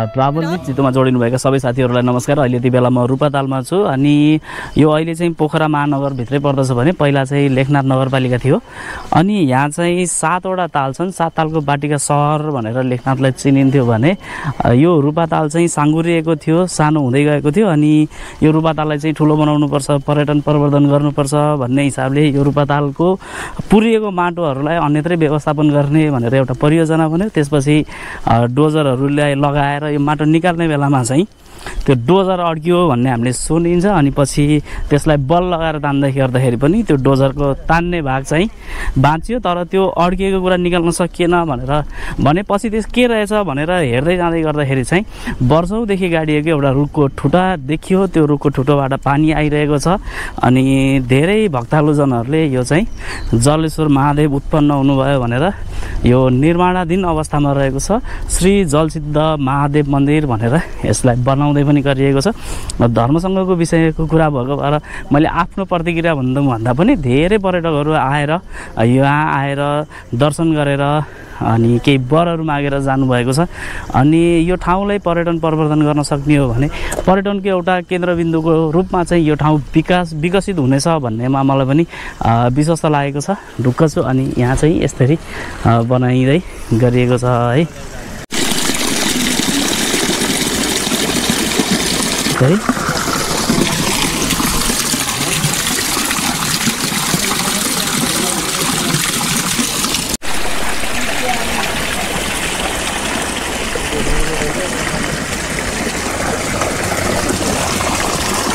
प्रावन्धिक चितोमा जोडिनुभएका सबै साथीहरूलाई नमस्कार। अहिले यति बेला म रूपातालमा छु अनि यो अहिले चाहिँ पोखरा महानगरभित्रै पर्दछ भने पहिला चाहिँ लेखनाथ नगरपालिका थियो अनि यहाँ चाहिँ 7 वटा ताल छन्। 7 तालको बाटिका सहर भनेर लेखनाथलाई चिनिन्थ्यो भने यो रूपाताल चाहिँ साङ्गुरिएको थियो, सानो हुँदै गएको थियो अनि यो रूपाताललाई चाहिँ ठुलो बनाउनुपर्छ, पर्यटन प्रवर्धन गर्नुपर्छ भन्ने हिसाबले यो रूपातालको पुरिएको माटोहरूलाई अन्यत्रै व्यवस्थापन गर्ने भनेर एउटा परियोजना बन्यो। त्यसपछि डोजरहरूलाई लगाएर यो माटो निकाल्ने बेलामा चाहिँ त्यो डोजर अड्कियो भन्ने हामीले सुनिन्छ अनि पछि त्यसलाई बल लगाएर तान्दाखेरि पनि त्यो डोजरको तान्ने भाग चाहिँ बाँच्यो, तर त्यो अड्किएको कुरा निकाल्न सकिएन भने पछि त्यस के रहेछ भनेर हेर्दै जाँदै गर्दाखेरि चाहिँ वर्षौँदेखि गाडिएको एउटा रुखको ठुटा देखियो। त्यो रुखको ठुटोबाट पानी आइरहेको छ अनि धेरै भक्तालुजनहरूले यो चाहिँ जलेश्वर महादेव उत्पन्न हुनुभयो भनेर यो निर्माणाधीन अवस्थामा रहेको छ श्री जलसिद्ध महादेव मन्दिर भनेर यसलाई बनाउँदै पनि गरिएको छ। धर्मसँगको विषयको कुरा भएको भएर मैले आफ्नो प्रतिक्रिया भन्दा पनि धेरै पर्यटकहरू आएर यहाँ आएर दर्शन गरेर अनि केही वरहरू मागेर जानुभएको छ अनि यो ठाउँलाई पर्यटन प्रवर्धन गर्न सक्ने हो भने पर्यटनको एउटा केन्द्रबिन्दुको रूपमा चाहिँ यो ठाउँ विकसित हुनेछ भन्नेमा मलाई पनि विश्वास लागेको छ, ढुक्क छु। अनि यहाँ चाहिँ यसरी बनाइँदै गरिएको छ है।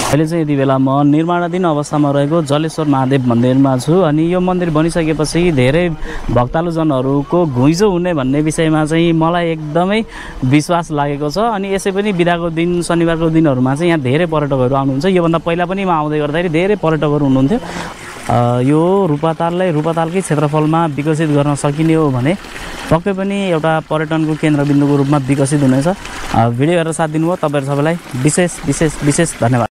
अहिले चाहिँ यति बेला म निर्माणाधीन अवस्थामा रहेको जलेश्वर महादेव मन्दिरमा छु अनि यो मन्दिर बनिसकेपछि धेरै भक्तालुजनहरूको घुइँचो हुने भन्ने विषयमा चाहिँ मलाई एकदमै विश्वास लागेको छ अनि यसै पनि बिदाको दिन शनिबारको दिनहरूमा चाहिँ यहाँ धेरै पर्यटकहरू आउनुहुन्छ। योभन्दा पहिला पनि म आउँदै गर्दाखेरि धेरै पर्यटकहरू हुनुहुन्थ्यो। यो रूपातालकै क्षेत्रफलमा विकसित गर्न सकिने हो भने पक्कै पनि एउटा पर्यटनको केन्द्रबिन्दुको रूपमा विकसित हुनेछ। भिडियो हेरेर साथ दिनुभयो तपाईँहरू सबैलाई विशेष धन्यवाद।